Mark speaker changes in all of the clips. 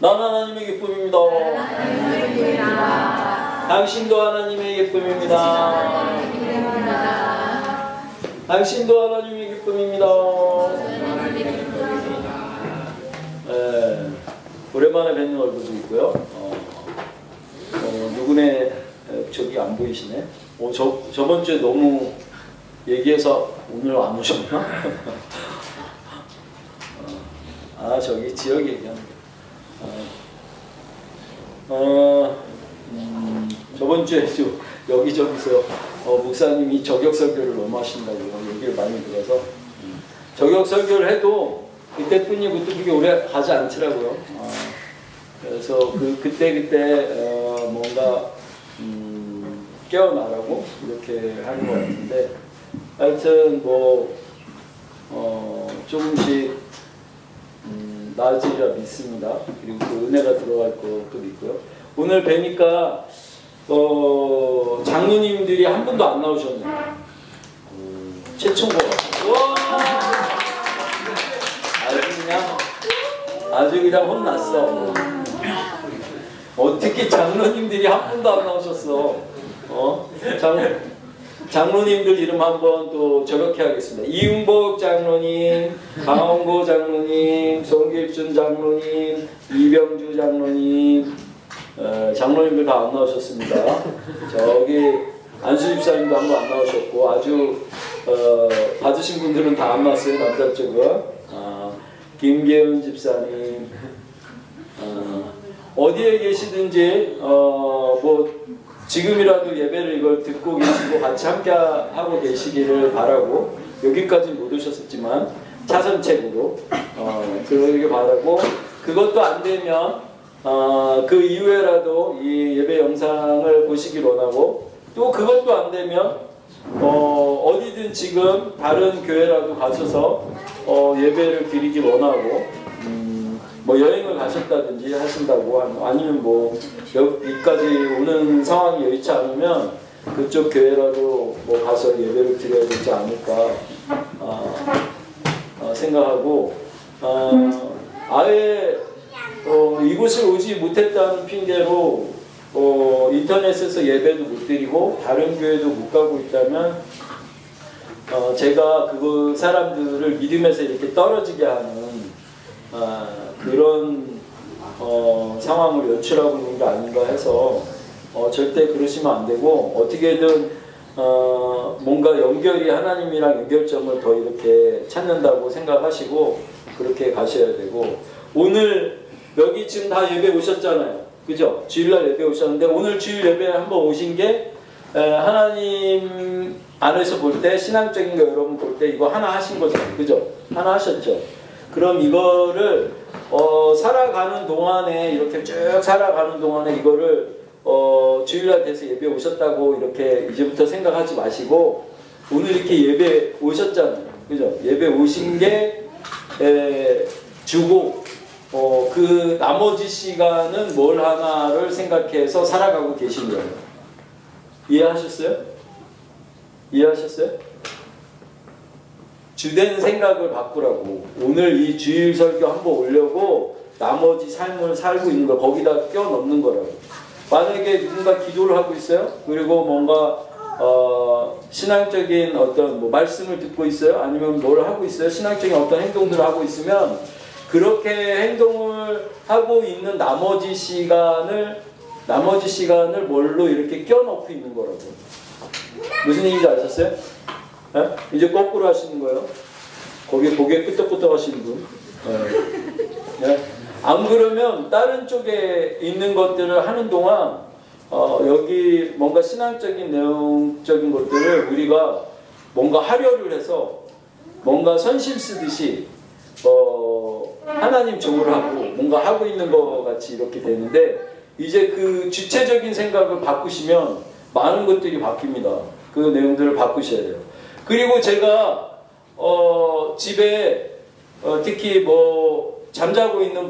Speaker 1: 나는 하나님의 기쁨입니다. 당신도 하나님의 기쁨입니다. 당신도 하나님의 기쁨입니다. 오랜만에 뵙는 얼굴도 있고요. 누구네 저기 안 보이시네. 저번 주에 너무 얘기해서 오늘 안 오셨나? 저기 지역 얘기하는 거. 저번 주에 여기저기서 목사님이 저격 설교를 너무 하신다고 얘기를 많이 들어서 저격 설교를 해도 그때뿐이고 그게 오래 가지 않더라고요. 그래서 그때 뭔가 깨어나라고 이렇게 하는 것 같은데 하여튼 뭐 조금씩 나아지리라 믿습니다. 그리고 그 은혜가 들어갈 것도 있고요. 오늘 뵈니까 장로님들이 한 분도 안 나오셨네요. 최초인 것 같아요. 아주 그냥 혼났어. 어떻게 장로님들이 한 분도 안 나오셨어? 장로님들 이름 한번 또 저격해야겠습니다. 이윤복 장로님, 강원고 장로님, 송길준 장로님, 이병주 장로님, 장로님들 다 안 나오셨습니다. 저기 안수 집사님도 한 번 안 나오셨고 아주 받으신 분들은 다 안 나왔어요. 남자 쪽은 김계은 집사님 어디에 계시든지 뭐 지금이라도 예배를 이걸 듣고 계시고 같이 함께 하고 계시기를 바라고 여기까지 못 오셨었지만 차선책으로 그러길 바라고 그것도 안 되면 그 이후에라도 이 예배 영상을 보시길 원하고 또 그것도 안 되면 어디든 지금 다른 교회라도 가셔서 예배를 드리길 원하고 뭐 여행을 가셨다든지 하신다고 아니면 뭐 여기까지 오는 상황이 여의치 않으면 그쪽 교회라도 뭐 가서 예배를 드려야 되지 않을까 생각하고 아예 이곳을 오지 못했다는 핑계로 인터넷에서 예배도 못 드리고 다른 교회도 못 가고 있다면 제가 그 사람들을 믿음에서 이렇게 떨어지게 하는 그런 상황을 연출하고 있는 게 아닌가 해서 절대 그러시면 안 되고 어떻게든 뭔가 연결이 하나님이랑 연결점을 더 이렇게 찾는다고 생각하시고 그렇게 가셔야 되고 오늘 여기 지금 다 예배 오셨잖아요. 그죠? 주일날 예배 오셨는데 오늘 주일 예배 한번 오신 게 하나님 안에서 볼 때 신앙적인 거 여러분 볼 때 이거 하나 하신 거잖아요. 그죠? 하나 하셨죠? 그럼 이거를 살아가는 동안에 이렇게 쭉 살아가는 동안에 이거를 주일날 돼서 예배 오셨다고 이렇게 이제부터 생각하지 마시고 오늘 이렇게 예배 오셨잖아요. 그죠? 예배 오신 게 주고 그 나머지 시간은 뭘 하나를 생각해서 살아가고 계신 거예요. 이해하셨어요? 이해하셨어요? 주된 생각을 바꾸라고. 오늘 이 주일 설교 한번 오려고 나머지 삶을 살고 있는 거 거기다 껴넣는 거라고. 만약에 누군가 기도를 하고 있어요. 그리고 뭔가 신앙적인 어떤 뭐 말씀을 듣고 있어요. 아니면 뭘 하고 있어요. 신앙적인 어떤 행동들을 하고 있으면 그렇게 행동을 하고 있는 나머지 시간을 뭘로 이렇게 껴넣고 있는 거라고. 무슨 얘기인지 아셨어요? 네? 이제 거꾸로 하시는 거예요. 거기 고개 끄덕끄덕 하시는 분. 네. 안 그러면 다른 쪽에 있는 것들을 하는 동안 여기 뭔가 신앙적인 내용적인 것들을 우리가 뭔가 하려를 해서 뭔가 선심 쓰듯이 하나님 종을 하고 뭔가 하고 있는 것 같이 이렇게 되는데 이제 그 주체적인 생각을 바꾸시면 많은 것들이 바뀝니다. 그 내용들을 바꾸셔야 돼요. 그리고 제가 집에 특히 뭐 잠자고 있는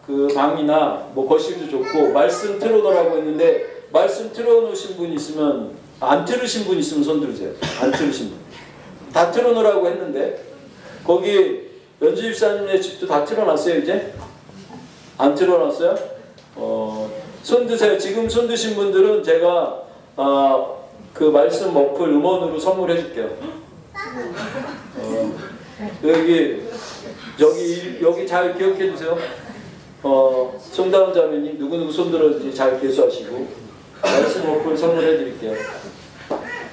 Speaker 1: 그 방이나 뭐 거실도 좋고 말씀 틀어놓으라고 했는데 말씀 틀어놓으신 분 있으면 안 틀으신 분 있으면 손 들으세요. 안 틀으신 분. 다 틀어놓으라고 했는데 거기 연주 집사님네 집도 다 틀어놨어요 이제? 안 틀어놨어요? 손 드세요. 지금 손 드신 분들은 제가 그 말씀 어플 음원으로 선물해 줄게요. 여기 잘 기억해 주세요. 송다운 자매님 누구누구 손 들었는지 잘 계수하시고 말씀 어플 선물해 드릴게요.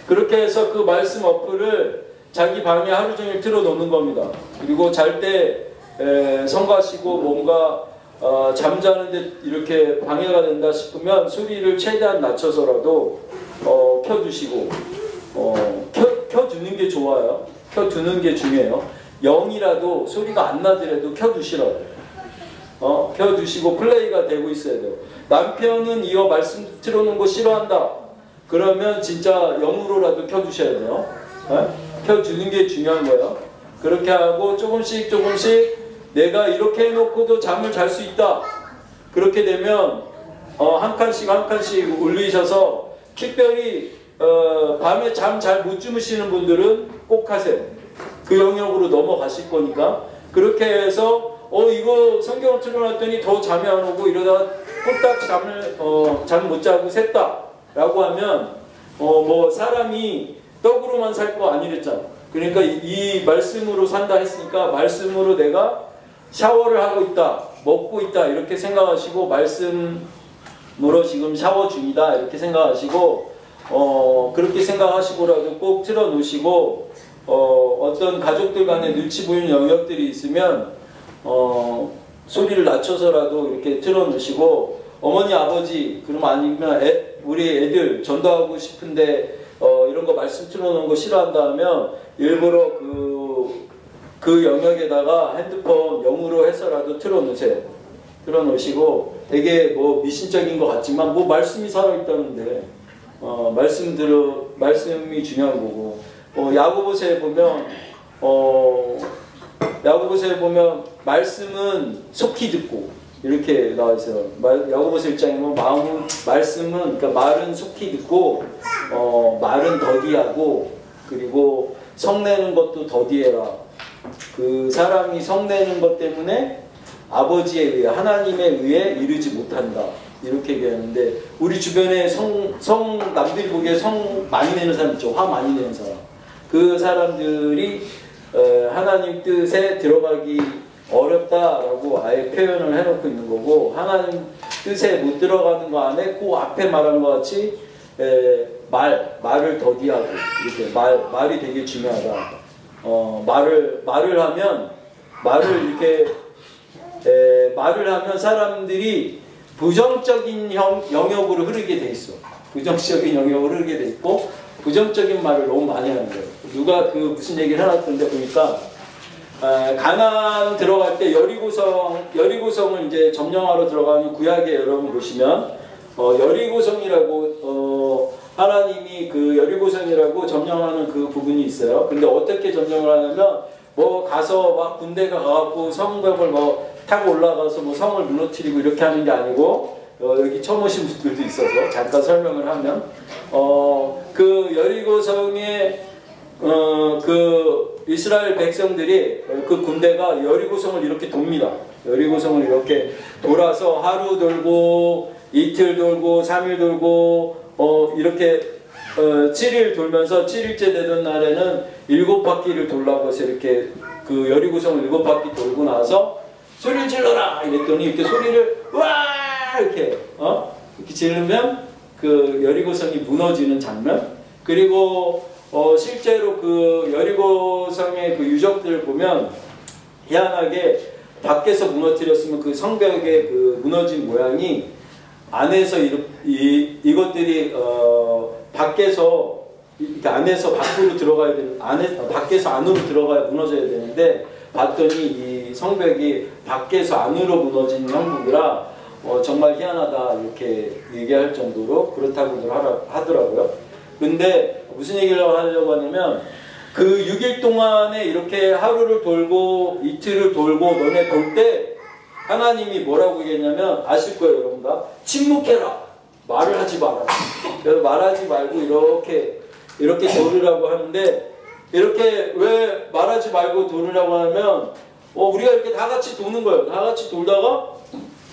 Speaker 1: 그렇게 해서 그 말씀 어플을 자기 방에 하루 종일 틀어 놓는 겁니다. 그리고 잘 때 성가시고 뭔가 잠자는데 이렇게 방해가 된다 싶으면 소리를 최대한 낮춰서라도 켜두시고 켜두는 게 좋아요. 켜두는 게 중요해요. 0이라도 소리가 안 나더라도 켜두시라고. 켜두시고 플레이가 되고 있어야 돼요. 남편은 이거 말씀 틀어놓은 거 싫어한다. 그러면 진짜 0으로라도 켜두셔야 돼요. 켜두는 게 중요한 거예요. 그렇게 하고 조금씩 내가 이렇게 해놓고도 잠을 잘 수 있다. 그렇게 되면 한 칸씩 올리셔서 특별히 밤에 잠 잘 못 주무시는 분들은 꼭 하세요. 그 영역으로 넘어가실 거니까. 그렇게 해서 이거 성경을 틀어놨더니 더 잠이 안 오고 이러다가 꼴딱 잠 못 자고 샜다 라고 하면 뭐 사람이 떡으로만 살 거 아니랬잖아. 그러니까 이 말씀으로 산다 했으니까 말씀으로 내가 샤워를 하고 있다, 먹고 있다 이렇게 생각하시고 말씀으로 지금 샤워 중이다 이렇게 생각하시고 그렇게 생각하시고라도 꼭 틀어놓으시고 어떤 가족들 간에 눈치 보이는 영역들이 있으면 소리를 낮춰서라도 이렇게 틀어놓으시고 어머니 아버지 그럼 아니면 우리 애들 전도하고 싶은데 이런 거 말씀 틀어놓은 거 싫어한다 하면 일부러 그 영역에다가 핸드폰 0으로 해서라도 틀어놓으세요. 틀어놓으시고 되게 뭐 미신적인 것 같지만 뭐 말씀이 살아있다는데 말씀이 중요한 거고 야고보서에 보면 말씀은 속히 듣고 이렇게 나와 있어요. 야고보서 1장에 보면 말씀은 그러니까 말은 속히 듣고 말은 더디하고 그리고 성내는 것도 더디해라. 그 사람이 성내는 것 때문에 아버지에 의해 하나님에 의해 이르지 못한다. 이렇게 얘기하는데 우리 주변에 남들이 보기에 성 많이 내는 사람 있죠. 화 많이 내는 사람. 그 사람들이 하나님 뜻에 들어가기 어렵다라고 아예 표현을 해놓고 있는 거고 하나님 뜻에 못 들어가는 거 안에 그 앞에 말한 것 같이 말을 더디하고 이렇게 말이 되게 중요하다. 말을 하면 사람들이 부정적인 영역으로 흐르게 돼 있어. 부정적인 영역으로 흐르게 돼 있고 부정적인 말을 너무 많이 하는 거예요. 누가 무슨 얘기를 해놨던데 보니까 가나안 들어갈 때 여리고성을 이제 점령하러 들어가는 구약에 여러분 보시면 여리고성이라고 하나님이 그 여리고성이라고 점령하는 그 부분이 있어요. 근데 어떻게 점령을 하냐면 뭐 가서 막 군대가 가갖고 성벽을 뭐 타고 올라가서 뭐 성을 무너뜨리고 이렇게 하는 게 아니고 여기 처음 오신 분들도 있어서 잠깐 설명을 하면 그 여리고성에 그 이스라엘 백성들이 그 군대가 여리고성을 이렇게 돕니다. 여리고성을 이렇게 돌아서 하루 돌고 이틀 돌고 3일 돌고 이렇게 7일 돌면서 7일째 되던 날에는 7바퀴를 돌라고 해서 이렇게 그 여리고성을 7바퀴 돌고 나서 소리를 질러라 이랬더니 이렇게 소리를 와 이렇게 이렇게 지르면 그 여리고성이 무너지는 장면. 그리고 실제로 그 여리고성의 그 유적들을 보면 희한하게 밖에서 무너뜨렸으면 그 성벽의 그 무너진 모양이 안에서 이것들이 밖에서 이렇게 안에서 밖으로 들어가야 되는 밖에서 안으로 들어가야 무너져야 되는데 봤더니 이 성벽이 밖에서 안으로 무너진 형국이라 정말 희한하다 이렇게 얘기할 정도로 그렇다고들 하더라고요. 근데 무슨 얘기를 하려고 하냐면 그 6일 동안에 이렇게 하루를 돌고 이틀을 돌고 너네 돌 때 하나님이 뭐라고 얘기했냐면 아실 거예요 여러분 다. 침묵해라. 말을 하지 마라. 그래서 말하지 말고 이렇게 돌으라고 하는데 이렇게 왜 말하지 말고 돌으라고 하면 우리가 이렇게 다 같이 도는 거예요. 다 같이 돌다가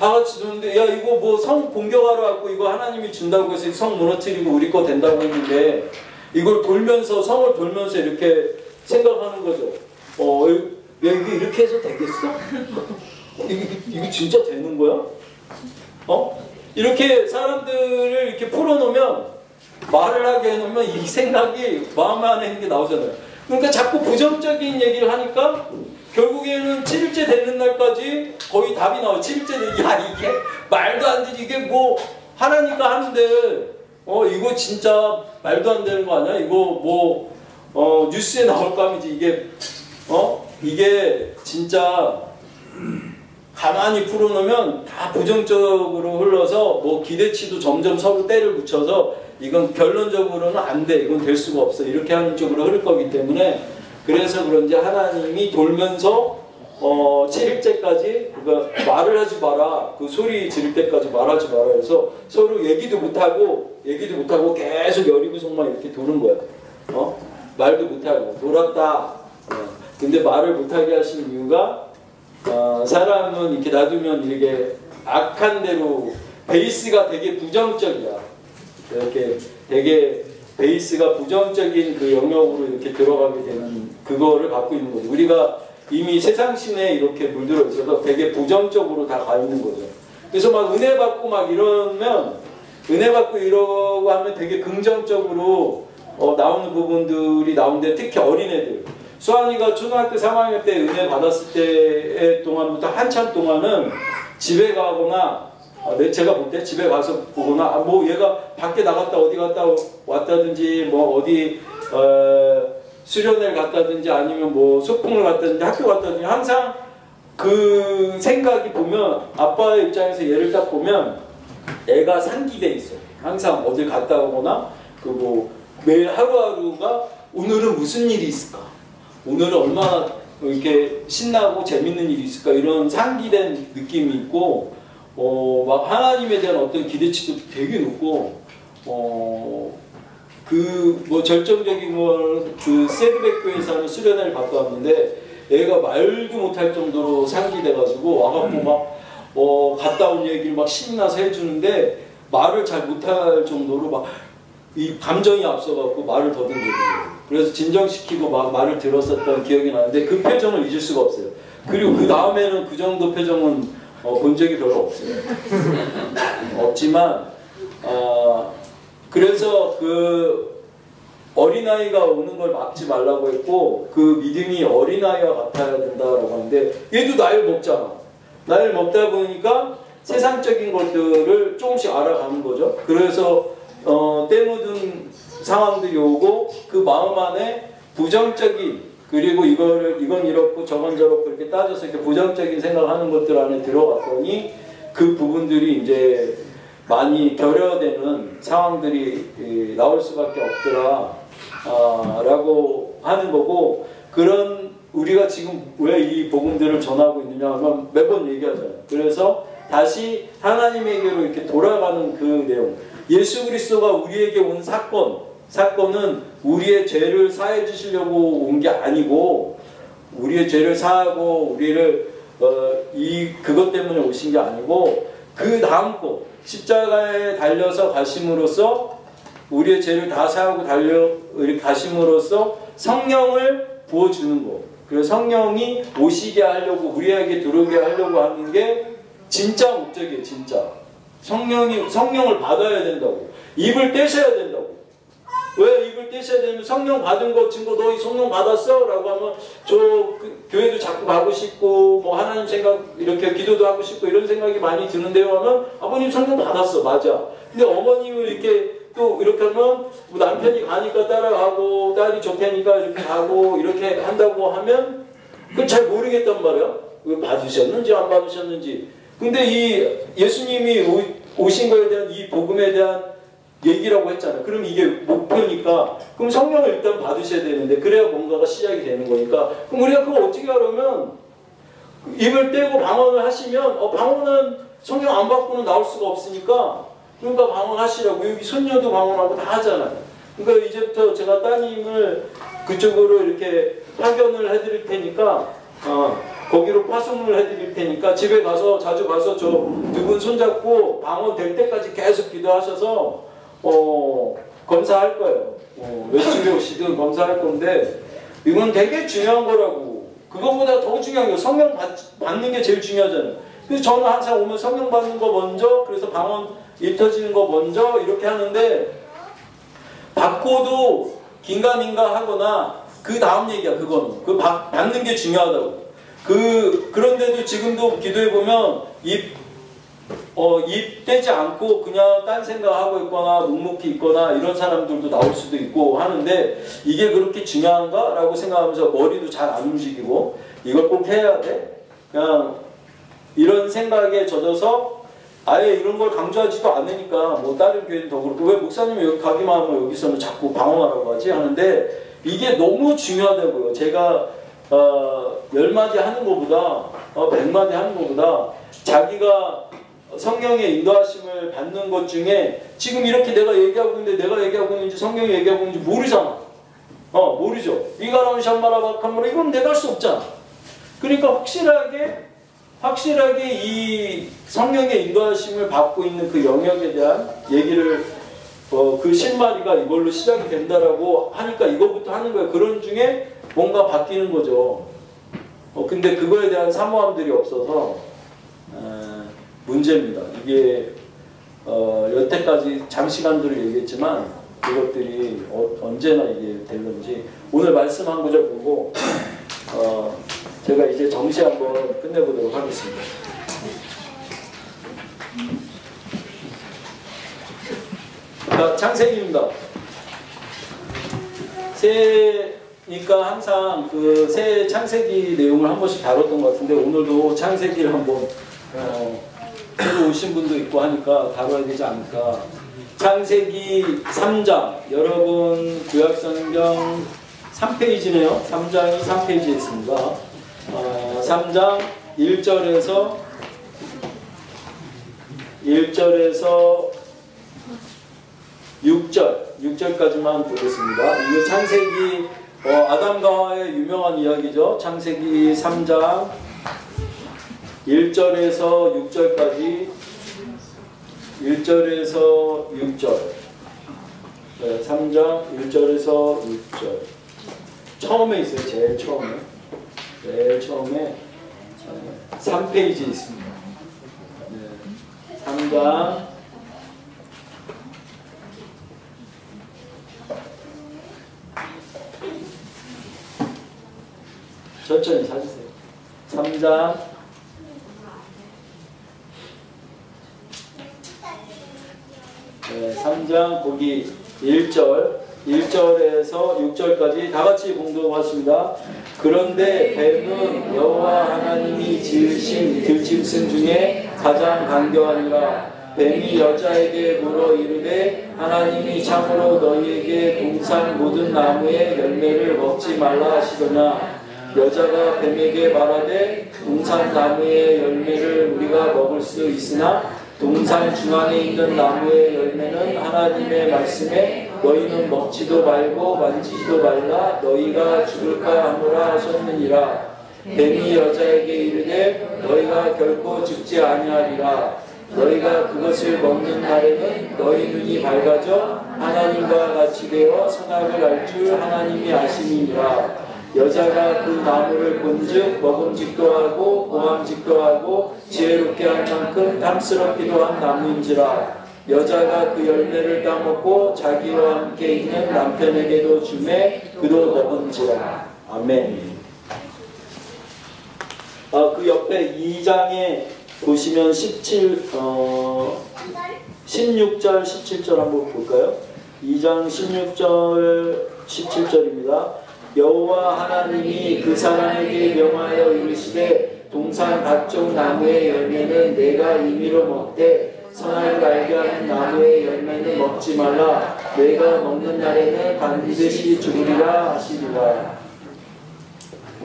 Speaker 1: 다 같이 노는데 야 이거 뭐 성 공격하러 왔고 이거 하나님이 준다고 해서 성 무너뜨리고 우리 거 된다고 했는데 이걸 돌면서 성을 돌면서 이렇게 생각하는 거죠. 야 이게 이렇게 해서 되겠어? 이게 진짜 되는 거야? 이렇게 사람들을 이렇게 풀어놓으면 말을 하게 해놓으면 이 생각이 마음 안에 있는 게 나오잖아요. 그러니까 자꾸 부정적인 얘기를 하니까 결국에는 7일째 되는 날까지 거의 답이 나와요. 7일째 되는 야 이게 말도 안 되지 이게 뭐 하나니까 하는데 이거 진짜 말도 안 되는 거 아니야? 이거 뭐 뉴스에 나올 감이지 이게 진짜 가만히 풀어놓으면 다 부정적으로 흘러서 뭐 기대치도 점점 서로 때를 붙여서 이건 결론적으로는 안 돼. 이건 될 수가 없어. 이렇게 하는 쪽으로 흐를 거기 때문에 그래서 그런지 하나님이 돌면서 7일째까지 그러니까 말을 하지 마라. 그 소리 지를 때까지 말하지 마라. 해서 서로 얘기도 못하고 계속 여리구석만 이렇게 도는 거야. 말도 못하고 놀았다. 근데 말을 못하게 하신 이유가 사람은 이렇게 놔두면 이렇게 악한 대로 베이스가 되게 부정적이야. 이렇게 되게 베이스가 부정적인 그 영역으로 이렇게 들어가게 되는 그거를 갖고 있는 거죠. 우리가 이미 세상신에 이렇게 물들어 있어서 되게 부정적으로 다 가 있는 거죠. 그래서 막 은혜 받고 막 이러면 은혜 받고 이러고 하면 되게 긍정적으로 나오는 부분들이 나오는데 특히 어린애들 수환이가 초등학교 3학년 때 은혜 받았을 때 동안부터 한참 동안은 집에 가거나 제가 볼 때 집에 가서 보거나 뭐 얘가 밖에 나갔다 어디 갔다 왔다든지 뭐 어디 수련회를 갔다든지 아니면 뭐 소풍을 갔다든지 학교 갔다든지 항상 그 생각이 보면 아빠의 입장에서 얘를 딱 보면 애가 상기돼 있어요. 항상 어딜 갔다 오거나 그 뭐 매일 하루하루가 오늘은 무슨 일이 있을까? 오늘은 얼마나 이렇게 신나고 재밌는 일이 있을까? 이런 상기된 느낌이 있고 막 하나님에 대한 어떤 기대치도 되게 높고 그 뭐 절정적인 걸 그 세드백 교회에서 하는 수련회를 갔다 왔는데 애가 말도 못할 정도로 상기돼가지고 와갖고 막 갔다 온 얘기를 막 신나서 해주는데 말을 잘 못할 정도로 막 이 감정이 앞서갖고 말을 더듬는 거예요. 그래서 진정시키고 막 말을 들었었던 기억이 나는데 그 표정을 잊을 수가 없어요. 그리고 그 다음에는 그 정도 표정은 본 적이 별로 없어요. 없지만 그래서 그 어린아이가 오는 걸 막지 말라고 했고 그 믿음이 어린아이와 같아야 된다라고 하는데 얘도 나이를 먹잖아. 나이를 먹다 보니까 세상적인 것들을 조금씩 알아가는 거죠. 그래서 때 묻은 상황들이 오고 그 마음 안에 부정적인 그리고 이건 이렇고 저건 저렇고 이렇게 따져서 이렇게 부정적인 생각하는 것들 안에 들어갔더니 그 부분들이 이제 많이 결여되는 상황들이 나올 수밖에 없더라 라고 하는 거고 그런 우리가 지금 왜 이 복음들을 전하고 있느냐 하면 매번 얘기하잖아요. 그래서 다시 하나님에게로 이렇게 돌아가는 그 내용 예수 그리스도가 우리에게 온 사건은 우리의 죄를 사해 주시려고 온 게 아니고 우리의 죄를 사하고 우리를 그것 때문에 오신 게 아니고 그 다음 거 십자가에 달려서 가심으로써 우리의 죄를 다 사하고 가심으로써 성령을 부어주는 거. 그래서 성령이 오시게 하려고 우리에게 들어오게 하려고 하는 게 진짜 목적이에요. 진짜 성령을 받아야 된다고. 입을 떼셔야 된다고. 왜 입을 떼셔야 되냐면 성령 받은 거 증거 너 이 성령 받았어? 라고 하면 교회도 자꾸 가고 싶고 뭐 하나님 생각 이렇게 기도도 하고 싶고 이런 생각이 많이 드는데요 하면 아버님 성령 받았어. 맞아. 근데 어머님을 이렇게 또 이렇게 하면 뭐 남편이 가니까 따라가고 딸이 좋다니까 이렇게 가고 이렇게 한다고 하면 그걸 잘 모르겠단 말이야. 왜 받으셨는지 안 받으셨는지. 근데 이 예수님이 오신 거에 대한 이 복음에 대한 얘기라고 했잖아요. 그럼 이게 목표니까 그럼 성령을 일단 받으셔야 되는데 그래야 뭔가가 시작이 되는 거니까 그럼 우리가 그거 어떻게 하려면 입을 떼고 방언을 하시면 방언은 성령 안 받고는 나올 수가 없으니까 그러니까 방언하시라고. 여기 손녀도 방언하고 다 하잖아요. 그러니까 이제부터 제가 따님을 그쪽으로 이렇게 파견을 해드릴 테니까 거기로 파송을 해드릴 테니까 집에 가서 자주 가서 저 두 분 손잡고 방언 될 때까지 계속 기도하셔서 검사할 거예요. 며칠에 오시든 검사할 건데 이건 되게 중요한 거라고. 그것보다 더 중요한 게 성령 받는 게 제일 중요하잖아요. 그래서 저는 항상 오면 성령 받는 거 먼저, 그래서 방언 입혀지는 거 먼저 이렇게 하는데, 받고도 긴가민가 하거나 그 다음 얘기야. 그거는 그 받는 게 중요하다고. 그런데도 지금도 기도해 보면 입되지 않고 그냥 딴 생각하고 있거나 묵묵히 있거나 이런 사람들도 나올 수도 있고 하는데, 이게 그렇게 중요한가? 라고 생각하면서 머리도 잘 안 움직이고 이걸 꼭 해야 돼? 그냥 이런 생각에 젖어서 아예 이런 걸 강조하지도 않으니까 뭐 다른 교회는 더 그렇고, 왜 목사님이 여기 가기만 하면 여기서는 자꾸 방언하라고 하지? 하는데 이게 너무 중요하다고요. 제가 10마디 하는 것보다 100마디 하는 것보다 자기가 성령의 인도하심을 받는 것 중에 지금 이렇게 내가 얘기하고 있는데 내가 얘기하고 있는지 성령이 얘기하고 있는지 모르잖아. 모르죠. 이가라운 샴바라바카무라 이건 내가 할 수 없잖아. 그러니까 확실하게 이 성령의 인도하심을 받고 있는 그 영역에 대한 얘기를 그 실마리가 이걸로 시작이 된다라고 하니까 이것부터 하는 거예요. 그런 중에 뭔가 바뀌는 거죠. 근데 그거에 대한 사모함들이 없어서 문제입니다. 이게 여태까지 장시간들을 얘기했지만 이것들이 언제나 이게 될는지 오늘 말씀 한 구절 보고 제가 이제 정시 한번 끝내보도록 하겠습니다. 자, 창세기입니다. 새니까 항상 그 새 창세기 내용을 한 번씩 다뤘던 것 같은데 오늘도 창세기를 한번 새로 오신 분도 있고 하니까 다뤄야 되지 않을까. 창세기 3장, 여러분 구약성경 3페이지네요. 3장이 3페이지에 있습니다. 3장 1절에서 6절까지만 보겠습니다. 이거 창세기 아담과 하와의 유명한 이야기죠. 창세기 3장 1절에서 6절까지 1절에서 6절 3장 1절에서 6절 처음에 있어요. 제일 처음에 3페이지 있습니다. 3장 천천히 찾으세요. 3장 3장 거기 1절에서 6절까지 다같이 봉독하십니다. 그런데 뱀은 여호와 하나님이 지으신 들짐승 중에 가장 강교하니라. 뱀이 여자에게 물어 이르되 하나님이 참으로 너희에게 동산 모든 나무의 열매를 먹지 말라 하시더냐. 여자가 뱀에게 말하되 동산 나무의 열매를 우리가 먹을 수 있으나 동산 중앙에 있는 나무의 열매는 하나님의 말씀에 너희는 먹지도 말고 만지지도 말라 너희가 죽을까 하노라 하셨느니라. 뱀이 여자에게 이르되 너희가 결코 죽지 아니하리라. 너희가 그것을 먹는 날에는 너희 눈이 밝아져 하나님과 같이 되어 선악을 알 줄 하나님이 아심이니라. 여자가 그 나무를 본즉 먹음직도 하고 보암직도 하고 지혜롭게 할 만큼 탐스럽기도 한 나무인지라. 여자가 그 열매를 따먹고 자기와 함께 있는 남편에게도 주매 그도 먹은지라. 아멘. 그 옆에 2장에 보시면 16절 17절 한번 볼까요? 2장 16절 17절입니다. 여호와 하나님이 그 사람에게 명하여 이르시되 동산 각종 나무의 열매는 내가 임의로 먹되 선악을 알게 하는 나무의 열매는 먹지 말라. 내가 먹는 날에는 반드시 죽으리라 하시리라.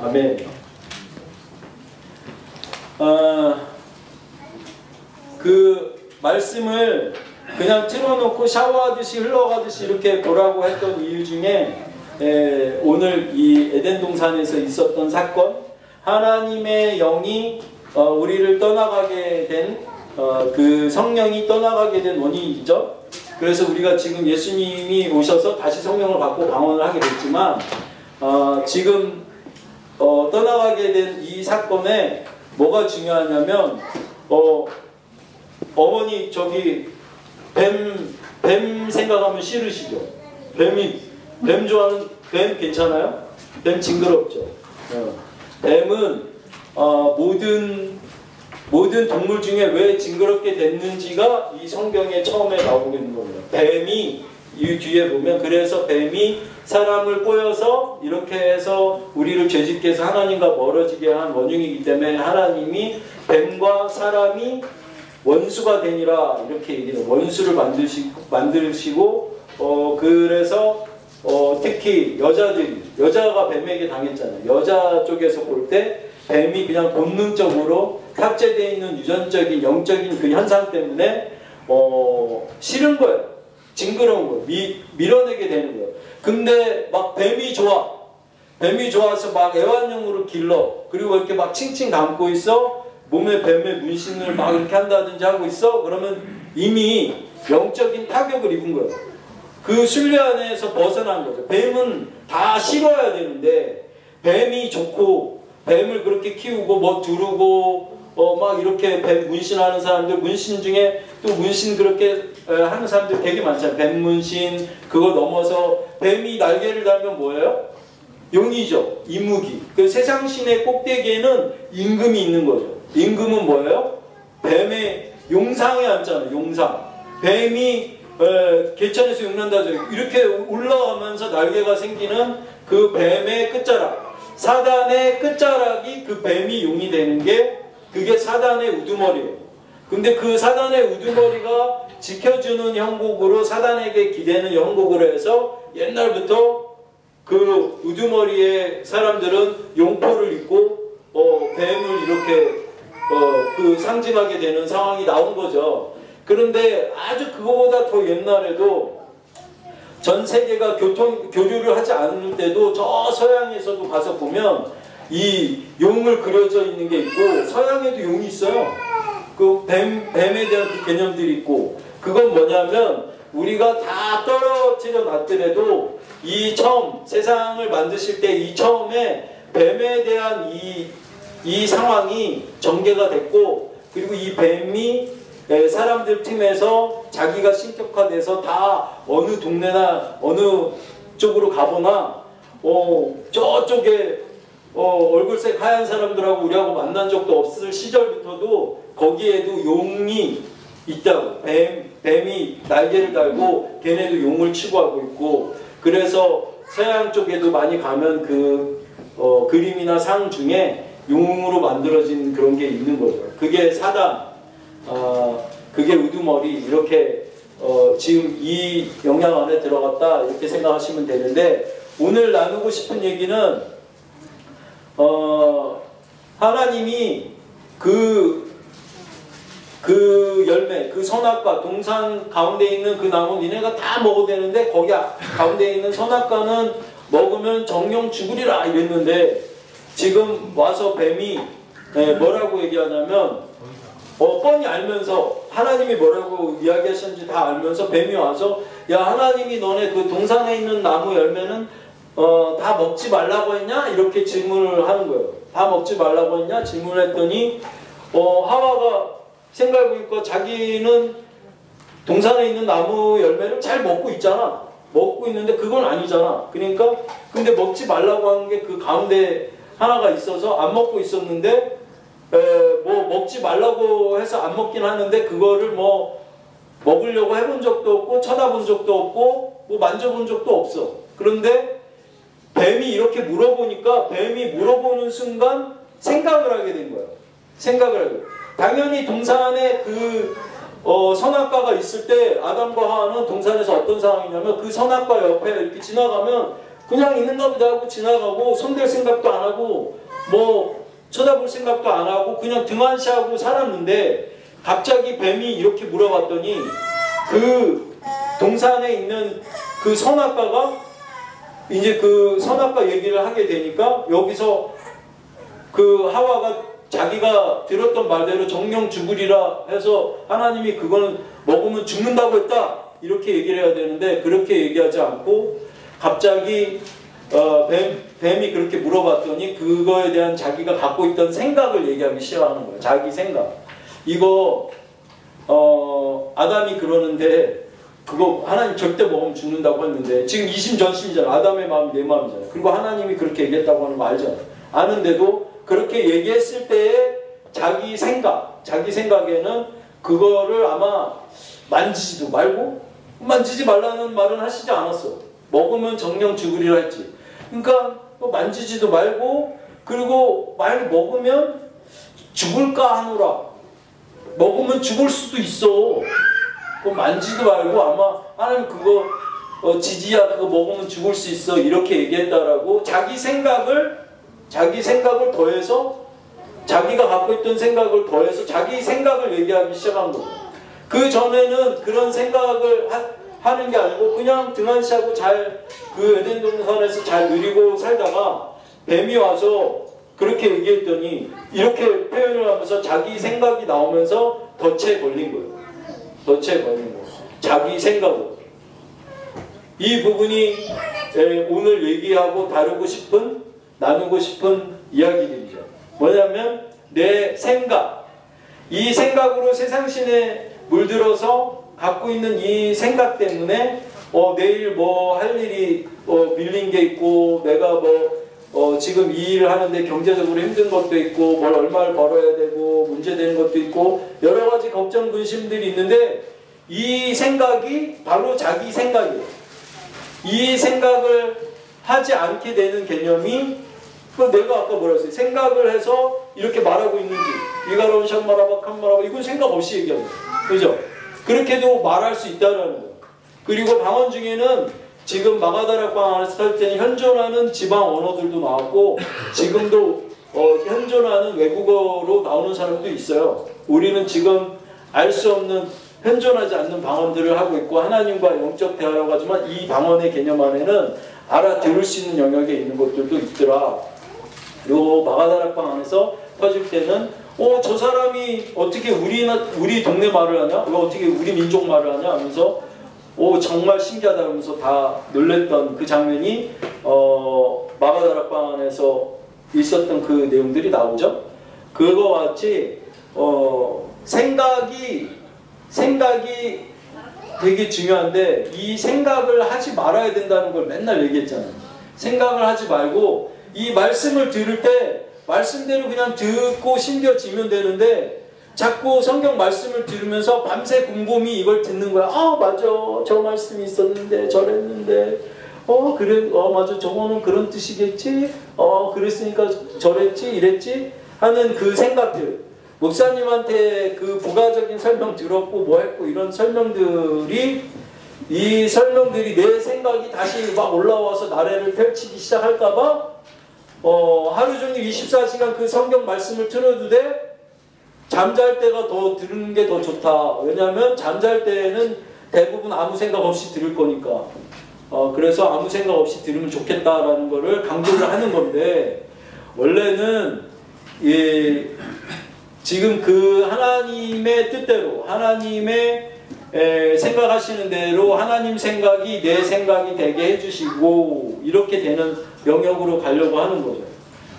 Speaker 1: 아멘. 그 말씀을 그냥 틀어놓고 샤워하듯이 흘러가듯이 이렇게 보라고 했던 이유 중에 오늘 이 에덴 동산에서 있었던 사건, 하나님의 영이 우리를 떠나가게 된 그 성령이 떠나가게 된 원인이죠. 그래서 우리가 지금 예수님이 오셔서 다시 성령을 받고 방언을 하게 됐지만 지금 떠나가게 된 이 사건에 뭐가 중요하냐면 어머니 저기 뱀 생각하면 싫으시죠? 뱀 좋아하는 뱀 괜찮아요? 뱀 징그럽죠? 뱀은 모든 동물 중에 왜 징그럽게 됐는지가 이 성경에 처음에 나오게 되는 겁니다. 뱀이 이 뒤에 보면 그래서 뱀이 사람을 꼬여서 이렇게 해서 우리를 죄짓게 해서 하나님과 멀어지게 한 원흉이기 때문에 하나님이 뱀과 사람이 원수가 되니라 이렇게 얘기해요. 원수를 만드시고 그래서 특히 여자가 뱀에게 당했잖아요. 여자 쪽에서 볼 때 뱀이 그냥 본능적으로 탑재되어 있는 유전적인 영적인 그 현상 때문에 싫은 거예요. 징그러운 거예요. 밀어내게 되는 거예요. 근데 막 뱀이 좋아서 막 애완용으로 길러. 그리고 이렇게 막 칭칭 감고 있어. 몸에 뱀의 문신을 막 이렇게 한다든지 하고 있어. 그러면 이미 영적인 타격을 입은 거예요. 그 순례 안에서 벗어난 거죠. 뱀은 다 싫어야 되는데 뱀이 좋고 뱀을 그렇게 키우고 뭐 두르고 막 이렇게 뱀 문신하는 사람들, 문신 중에 또 문신 그렇게 하는 사람들 되게 많잖아요. 뱀 문신 그거 넘어서 뱀이 날개를 달면 뭐예요? 용이죠. 이무기. 그 세상신의 꼭대기에는 임금이 있는 거죠. 임금은 뭐예요? 뱀의 용상에 앉잖아요. 용상. 뱀이 개천에서 용난다죠. 이렇게 올라가면서 날개가 생기는 그 뱀의 끝자락. 사단의 끝자락이 그 뱀이 용이 되는 게 그게 사단의 우두머리예요. 근데 그 사단의 우두머리가 지켜주는 형국으로 사단에게 기대는 형국으로 해서 옛날부터 그 우두머리의 사람들은 용포를 입고 뱀을 이렇게 그 상징하게 되는 상황이 나온 거죠. 그런데 아주 그거보다 더 옛날에도 전 세계가 교류를 하지 않을 때도 저 서양에서도 가서 보면 이 용을 그려져 있는 게 있고 서양에도 용이 있어요. 그 뱀에 대한 그 개념들이 있고 그건 뭐냐면 우리가 다 떨어뜨려 놨더라도 이 처음 세상을 만드실 때 이 처음에 뱀에 대한 이 상황이 전개가 됐고 그리고 이 뱀이 사람들 팀에서 자기가 신격화돼서 다 어느 동네나 어느 쪽으로 가보나 저쪽에 얼굴색 하얀 사람들하고 우리하고 만난 적도 없을 시절부터도 거기에도 용이 있다고. 뱀이 날개를 달고 걔네도 용을 치고하고 있고 그래서 서양 쪽에도 많이 가면 그 그림이나 상 중에 용으로 만들어진 그런 게 있는 거죠. 그게 사단, 그게 우두머리 이렇게 지금 이 영향 안에 들어갔다 이렇게 생각하시면 되는데 오늘 나누고 싶은 얘기는 하나님이 그 열매, 그 선악과 동산 가운데 있는 그 나무 니네가 다 먹어도 되는데 거기 가운데 있는 선악과는 먹으면 정령 죽으리라 이랬는데 지금 와서 뱀이 뭐라고 얘기하냐면 뻔히 알면서 하나님이 뭐라고 이야기하셨는지 다 알면서 뱀이 와서 야 하나님이 너네 그 동산에 있는 나무 열매는 다 먹지 말라고 했냐? 이렇게 질문을 하는 거예요. 다 먹지 말라고 했냐? 질문했더니 하와가 생각해보니까 자기는 동산에 있는 나무 열매를 잘 먹고 있잖아. 먹고 있는데 그건 아니잖아. 그러니까 근데 먹지 말라고 하는 게 그 가운데 하나가 있어서 안 먹고 있었는데 뭐 먹지 말라고 해서 안 먹긴 하는데 그거를 뭐 먹으려고 해본 적도 없고 쳐다본 적도 없고 뭐 만져본 적도 없어. 그런데 뱀이 이렇게 물어보니까 뱀이 물어보는 순간 생각을 하게 된 거야. 생각을 하게. 당연히 동산에 그 선악과가 있을 때 아담과 하와는 동산에서 어떤 상황이냐면 그 선악과 옆에 이렇게 지나가면 그냥 있는가 보다 하고 지나가고 손댈 생각도 안 하고 뭐 쳐다볼 생각도 안 하고 그냥 등한시하고 살았는데 갑자기 뱀이 이렇게 물어봤더니 그 동산에 있는 그 선악과가 이제 그 선악과 얘기를 하게 되니까 여기서 그 하와가 자기가 들었던 말대로 정령 죽으리라 해서 하나님이 그거는 먹으면 죽는다고 했다 이렇게 얘기를 해야 되는데 그렇게 얘기하지 않고 갑자기 뱀이 그렇게 물어봤더니 그거에 대한 자기가 갖고 있던 생각을 얘기하기 시작하는 거예요. 자기 생각. 이거 아담이 그러는데 그거 하나님 절대 먹으면 죽는다고 했는데 지금 이심전심이잖아. 아담의 마음이 내 마음이잖아. 그리고 하나님이 그렇게 얘기했다고 하는 거 알잖아. 아는데도 그렇게 얘기했을 때의 자기 생각에는 그거를 아마 만지지도 말고 만지지 말라는 말은 하시지 않았어. 먹으면 정령 죽으리라 했지. 그러니까 만지지도 말고 그리고 만약 먹으면 죽을까 하노라. 먹으면 죽을 수도 있어. 그거 만지도 말고 아마 하나님 그거 지지야 그거 먹으면 죽을 수 있어 이렇게 얘기했다라고 자기 생각을 더해서 자기가 갖고 있던 생각을 더해서 자기 생각을 얘기하기 시작한 거예요. 그 전에는 그런 생각을 하는 게 아니고 그냥 등한시하고 잘 그 에덴 동산에서 잘 누리고 살다가 뱀이 와서 그렇게 얘기했더니 이렇게 표현을 하면서 자기 생각이 나오면서 덫에 걸린 거예요. 덫에 걸린 거예요. 자기 생각으로. 이 부분이 오늘 얘기하고 나누고 싶은 이야기들이죠. 뭐냐면 내 생각. 이 생각으로 세상신에 물들어서 갖고 있는 이 생각 때문에 내일 뭐 할 일이 밀린 게 있고 내가 지금 이 일을 하는데 경제적으로 힘든 것도 있고 뭘 얼마를 벌어야 되고 문제되는 것도 있고 여러 가지 걱정 근심들이 있는데 이 생각이 바로 자기 생각이에요. 이 생각을 하지 않게 되는 개념이 내가 아까 뭐라 했어요? 생각을 해서 이렇게 말하고 있는지 이가로운 샴마라바 칸마라바 이건 생각 없이 얘기합니다. 그죠? 그렇게도 말할 수 있다는 거예요. 그리고 방언 중에는 지금 마가다락방 안에서 살 때는 현존하는 지방 언어들도 나왔고 지금도 현존하는 외국어로 나오는 사람도 있어요. 우리는 지금 알 수 없는 현존하지 않는 방언들을 하고 있고 하나님과 영적 대화라고 하지만 이 방언의 개념 안에는 알아들을 수 있는 영역에 있는 것들도 있더라. 요 마가다락방 안에서 터질 때는 저 사람이 어떻게 우리 동네 말을 하냐? 어떻게 우리 민족 말을 하냐? 하면서 정말 신기하다 하면서 다 놀랬던 그 장면이 마가다락방 안에서 있었던 그 내용들이 나오죠. 그거와 같이 생각이 되게 중요한데 이 생각을 하지 말아야 된다는 걸 맨날 얘기했잖아요. 생각을 하지 말고 이 말씀을 들을 때 말씀대로 그냥 듣고 심겨지면 되는데 자꾸 성경 말씀을 들으면서 밤새 곰곰이 이걸 듣는 거야. 맞아. 저 말씀이 있었는데 저랬는데 그래. 맞아. 저거는 그런 뜻이겠지. 그랬으니까 저랬지 이랬지 하는 그 생각들. 목사님한테 그 부가적인 설명 들었고 뭐 했고 이런 설명들이 내 생각이 다시 막 올라와서 나래를 펼치기 시작할까봐 하루 종일 24시간 그 성경 말씀을 틀어도 돼? 잠잘 때가 더 들은 게 더 좋다. 왜냐하면 잠잘 때에는 대부분 아무 생각 없이 들을 거니까. 그래서 아무 생각 없이 들으면 좋겠다라는 거를 강조를 하는 건데 원래는 지금 그 하나님의 뜻대로 하나님의 생각하시는 대로 하나님 생각이 내 생각이 되게 해주시고 이렇게 되는 영역으로 가려고 하는 거죠.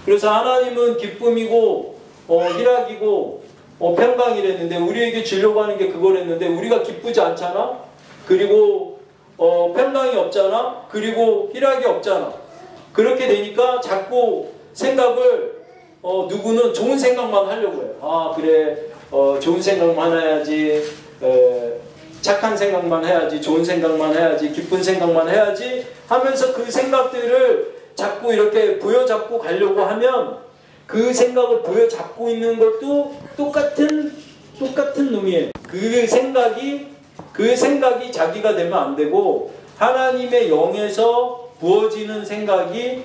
Speaker 1: 그래서 하나님은 기쁨이고 희락이고 평강이랬는데 우리에게 주려고 하는 게 그거랬는데 우리가 기쁘지 않잖아. 그리고 평강이 없잖아. 그리고 희락이 없잖아. 그렇게 되니까 자꾸 생각을 누구는 좋은 생각만 하려고 해요. 그래 좋은 생각만 해야지 착한 생각만 해야지 좋은 생각만 해야지 기쁜 생각만 해야지 하면서 그 생각들을 자꾸 이렇게 부여잡고 가려고 하면 그 생각을 부여잡고 있는 것도 똑같은 놈이에요. 그 생각이 자기가 되면 안 되고 하나님의 영에서 부어지는 생각이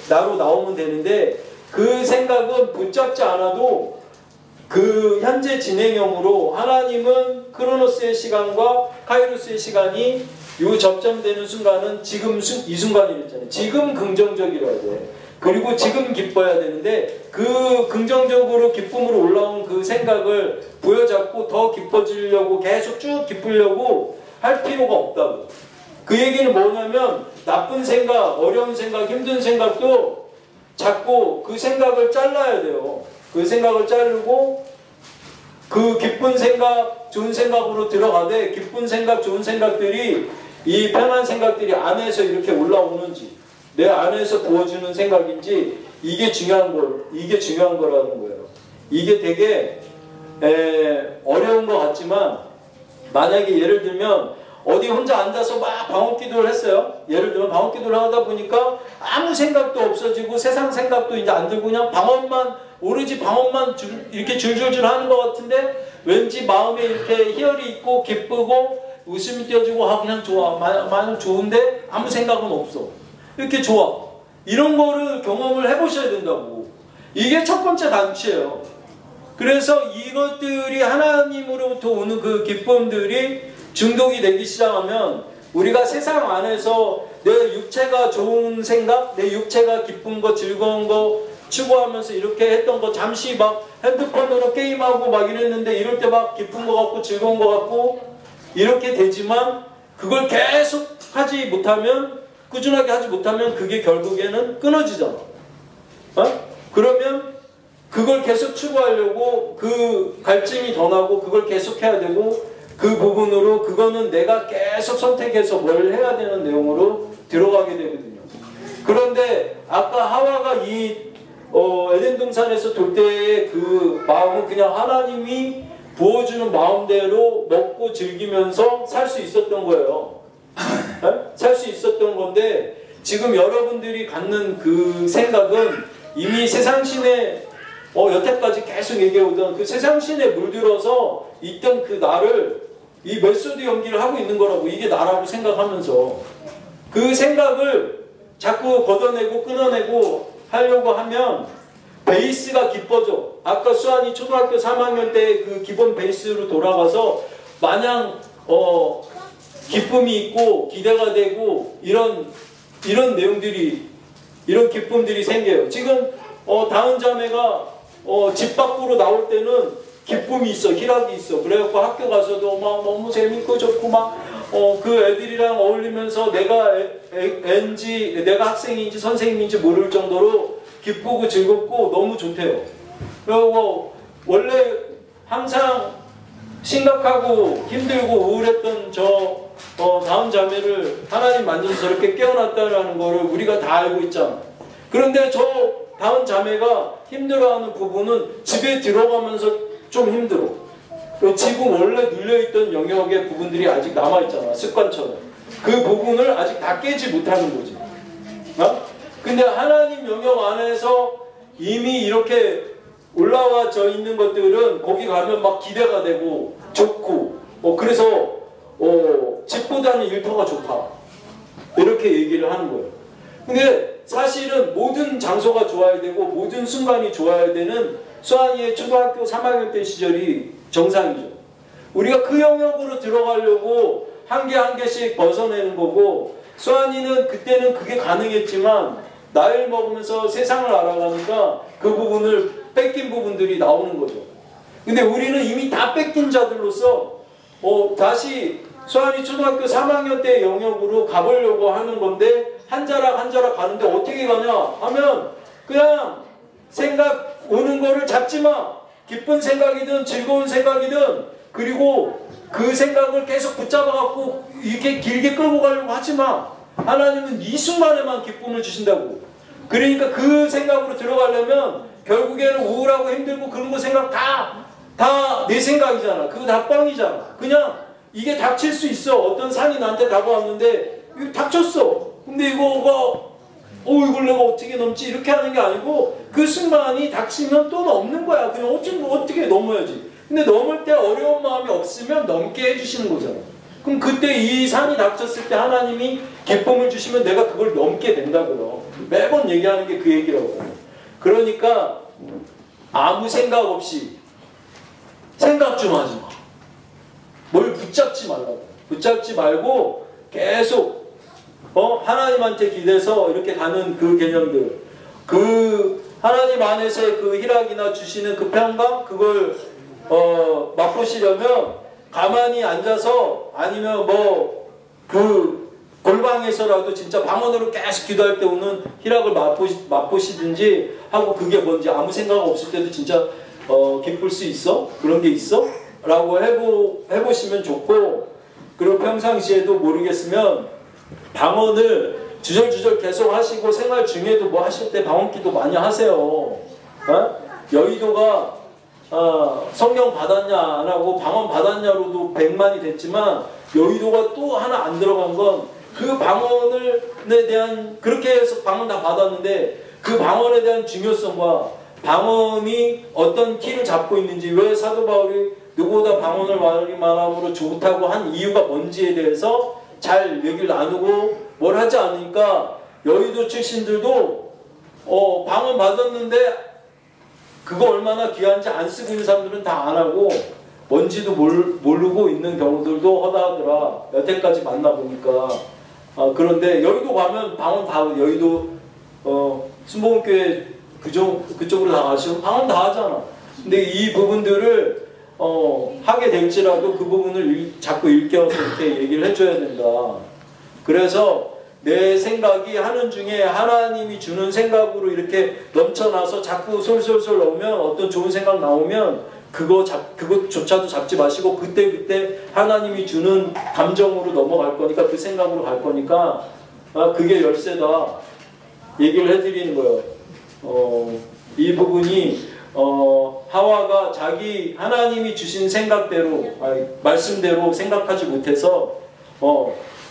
Speaker 1: 나로 나오면 되는데 그 생각은 붙잡지 않아도 그 현재 진행형으로 하나님은 크로노스의 시간과 카이로스의 시간이 요 접점되는 순간은 지금 이 순간이랬잖아요. 지금 긍정적이라야 돼. 그리고 지금 기뻐야 되는데 그 긍정적으로 기쁨으로 올라온 그 생각을 부여잡고 더 기뻐지려고 계속 쭉 기쁘려고 할 필요가 없다고. 그 얘기는 뭐냐면 나쁜 생각, 어려운 생각, 힘든 생각도 자꾸 그 생각을 잘라야 돼요. 그 생각을 자르고 그 기쁜 생각, 좋은 생각으로 들어가되 기쁜 생각, 좋은 생각들이 이 편한 생각들이 안에서 이렇게 올라오는지 내 안에서 부어주는 생각인지 이게 중요한 거라는 거예요. 이게 되게 어려운 것 같지만 만약에 예를 들면 어디 혼자 앉아서 막 방언기도를 했어요. 예를 들면 방언기도를 하다 보니까 아무 생각도 없어지고 세상 생각도 이제 안 들고 그냥 오로지 방언만 이렇게 줄줄줄 하는 것 같은데 왠지 마음에 이렇게 희열이 있고 기쁘고 웃음이 띄어지고 그냥 좋아. 마냥 좋은데 아무 생각은 없어. 이렇게 좋아. 이런 거를 경험을 해보셔야 된다고. 이게 첫 번째 단추예요. 그래서 이것들이 하나님으로부터 오는 그 기쁨들이 중독이 되기 시작하면 우리가 세상 안에서 내 육체가 좋은 생각, 내 육체가 기쁜 거, 즐거운 거 추구하면서 이렇게 했던 거 잠시 막 핸드폰으로 게임하고 막 이랬는데 이럴 때 막 기쁜 거 같고 즐거운 거 같고 이렇게 되지만 그걸 계속 하지 못하면 꾸준하게 하지 못하면 그게 결국에는 끊어지잖아. 그러면 그걸 계속 추구하려고 그 갈증이 더 나고 그걸 계속 해야 되고 그 부분으로 그거는 내가 계속 선택해서 뭘 해야 되는 내용으로 들어가게 되거든요. 그런데 아까 하와가 이 에덴 동산에서 돌 때의 그 마음은 그냥 하나님이 부어주는 마음대로 먹고 즐기면서 살 수 있었던 거예요. 살 수 있었던 건데 지금 여러분들이 갖는 그 생각은 이미 세상신에 여태까지 계속 얘기해오던 그 세상신에 물들어서 있던 그 나를 이 메소드 연기를 하고 있는 거라고. 이게 나라고 생각하면서 그 생각을 자꾸 걷어내고 끊어내고 하려고 하면 베이스가 깊어져. 아까 수환이 초등학교 3학년 때 그 기본 베이스로 돌아가서 마냥 기쁨이 있고 기대가 되고 이런 내용들이 이런 기쁨들이 생겨요. 지금 다은 자매가 집 밖으로 나올 때는 기쁨이 있어, 희락이 있어. 그래갖고 학교 가서도 막 너무 재밌고 좋고 막 그 애들이랑 어울리면서 내가 애인지 내가 학생인지 선생님인지 모를 정도로 기쁘고 즐겁고 너무 좋대요. 그리고 원래 항상 심각하고 힘들고 우울했던 다음 자매를 하나님 만져서 저렇게 깨어났다는 거를 우리가 다 알고 있잖아. 그런데 저 다음 자매가 힘들어하는 부분은 집에 들어가면서 좀 힘들어. 지금 원래 눌려있던 영역의 부분들이 아직 남아있잖아. 습관처럼. 그 부분을 아직 다 깨지 못하는 거지. 근데 하나님 영역 안에서 이미 이렇게 올라와져 있는 것들은 거기 가면 막 기대가 되고 좋고 그래서 집보다는 일터가 좋다. 이렇게 얘기를 하는 거예요. 근데 사실은 모든 장소가 좋아야 되고 모든 순간이 좋아야 되는 수환이의 초등학교 3학년 때 시절이 정상이죠. 우리가 그 영역으로 들어가려고 한 개 한 개씩 벗어내는 거고 수환이는 그때는 그게 가능했지만 나이를 먹으면서 세상을 알아가니까 그 부분을 뺏긴 부분들이 나오는 거죠. 근데 우리는 이미 다 뺏긴 자들로서 다시 수환이 초등학교 3학년 때 영역으로 가보려고 하는 건데 한 자락 한 자락 가는데 어떻게 가냐 하면 그냥 생각 오는 거를 잡지 마. 기쁜 생각이든 즐거운 생각이든 그리고 그 생각을 계속 붙잡아갖고 이렇게 길게 끌고 가려고 하지 마. 하나님은 이 순간에만 기쁨을 주신다고. 그러니까 그 생각으로 들어가려면 결국에는 우울하고 힘들고 그런 거 생각 다 내 생각이잖아. 그거 다 뻥이잖아. 그냥 이게 닥칠 수 있어. 어떤 산이 나한테 다가왔는데 이거 닥쳤어. 근데 이거가 이걸 내가 어떻게 넘지? 이렇게 하는 게 아니고 그 순간이 닥치면 또 넘는 거야. 그냥 어떻게 넘어야지. 근데 넘을 때 어려운 마음이 없으면 넘게 해주시는 거잖아. 그럼 그때 이 산이 닥쳤을 때 하나님이 기쁨을 주시면 내가 그걸 넘게 된다고요. 매번 얘기하는 게 그 얘기라고. 그러니까 아무 생각 없이 생각 좀 하지 마. 뭘 붙잡지 말라고. 붙잡지 말고 계속 하나님한테 기대서 이렇게 가는 그 개념들. 그 하나님 안에서의 그 희락이나 주시는 그 평강 그걸 맛보시려면 가만히 앉아서 아니면 뭐 그 골방에서라도 진짜 방언으로 계속 기도할 때 오는 희락을 맛보시든지 하고 그게 뭔지 아무 생각 없을 때도 진짜 기쁠 수 있어? 그런 게 있어? 라고 해보시면 좋고, 그리고 평상시에도 모르겠으면 방언을 주절주절 계속 하시고 생활 중에도 뭐 하실 때 방언기도 많이 하세요. 여의도가 성령 받았냐 안 하고 방언 받았냐로도 100만이 됐지만 여의도가 또 하나 안 들어간 건 그 방언에 대한, 그렇게 해서 방언 다 받았는데 그 방언에 대한 중요성과 방언이 어떤 키를 잡고 있는지, 왜 사도 바울이 누구보다 방언을 말함으로 좋다고 한 이유가 뭔지에 대해서 잘 얘기를 나누고 뭘 하지 않으니까 여의도 출신들도 방언 받았는데 그거 얼마나 귀한지 안 쓰고 있는 사람들은 다 안 하고 뭔지도 모르고 있는 경우들도 허다하더라. 여태까지 만나보니까. 그런데 여의도 가면 방언 다, 여의도 순복음교회 그쪽으로 다 가시고 방언 다 하잖아. 근데 이 부분들을 하게 될지라도 그 부분을 자꾸 일깨워서 이렇게 얘기를 해줘야 된다. 그래서 내 생각이 하는 중에 하나님이 주는 생각으로 이렇게 넘쳐나서 자꾸 솔솔솔 나오면, 어떤 좋은 생각 나오면 그것조차도 잡지 마시고 그때 하나님이 주는 감정으로 넘어갈 거니까, 그 생각으로 갈 거니까 그게 열쇠다 얘기를 해드리는 거예요. 이 부분이 하와가 자기 하나님이 주신 생각대로, 말씀대로 생각하지 못해서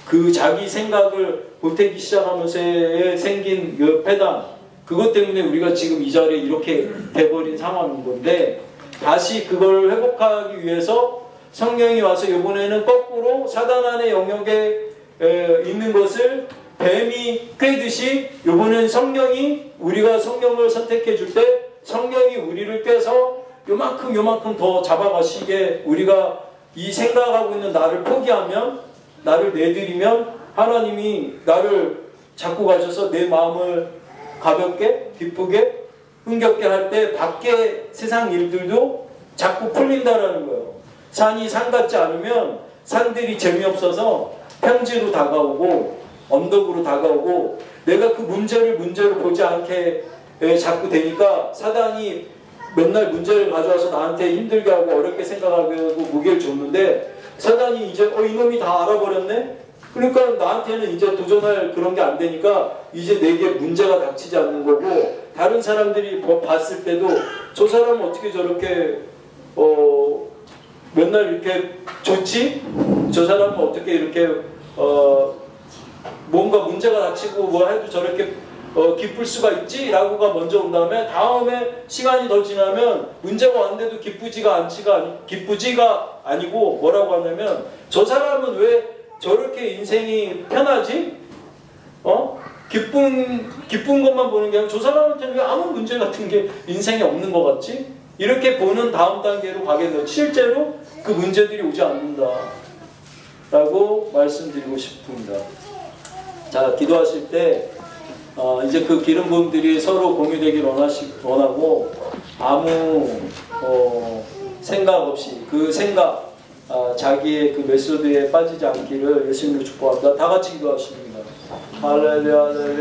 Speaker 1: 그 자기 생각을 보태기 시작하면서 생긴 그 패단, 그것 때문에 우리가 지금 이 자리에 이렇게 돼버린 상황인 건데, 다시 그걸 회복하기 위해서 성령이 와서 이번에는 거꾸로 사단 안의 영역에 있는 것을 뱀이 꿰듯이, 이번엔 성령이, 우리가 성령을 선택해 줄 때 성령이 우리를 꿰서 요만큼 더 잡아가시게, 우리가 이 생각하고 있는 나를 포기하면, 나를 내드리면 하나님이 나를 잡고 가셔서 내 마음을 가볍게 기쁘게 흥겹게 할 때 밖에 세상 일들도 자꾸 풀린다라는 거예요. 산이 산 같지 않으면 산들이 재미없어서 평지로 다가오고 언덕으로 다가오고, 내가 그 문제를 보지 않게 자꾸 되니까 사단이 맨날 문제를 가져와서 나한테 힘들게 하고 어렵게 생각하게 하고 무게를 줬는데, 사단이 이제 이놈이 다 알아버렸네? 그러니까 나한테는 이제 도전할 그런 게 안 되니까 이제 내게 문제가 닥치지 않는 거고, 다른 사람들이 봤을 때도 저 사람은 어떻게 저렇게 맨날 이렇게 좋지? 저 사람은 어떻게 이렇게 뭔가 문제가 닥치고 뭐 해도 저렇게 기쁠 수가 있지? 라고가 먼저 온 다음에 시간이 더 지나면 문제가 왔는데도 기쁘지가 아니고 뭐라고 하냐면, 저 사람은 왜 저렇게 인생이 편하지? 기쁜 것만 보는 게 아니라 저 사람한테는 왜 아무 문제 같은 게 인생에 없는 것 같지? 이렇게 보는 다음 단계로 가게 돼요. 실제로 그 문제들이 오지 않는다 라고 말씀드리고 싶습니다. 자, 기도하실 때 이제 그 기름 부음들이 서로 공유되길 원하고, 아무 생각 없이 그 생각, 자기의 그 메소드에 빠지지 않기를 예수님으로 축복합니다. 다 같이 기도하십니다. 할렐루야, 할렐루야.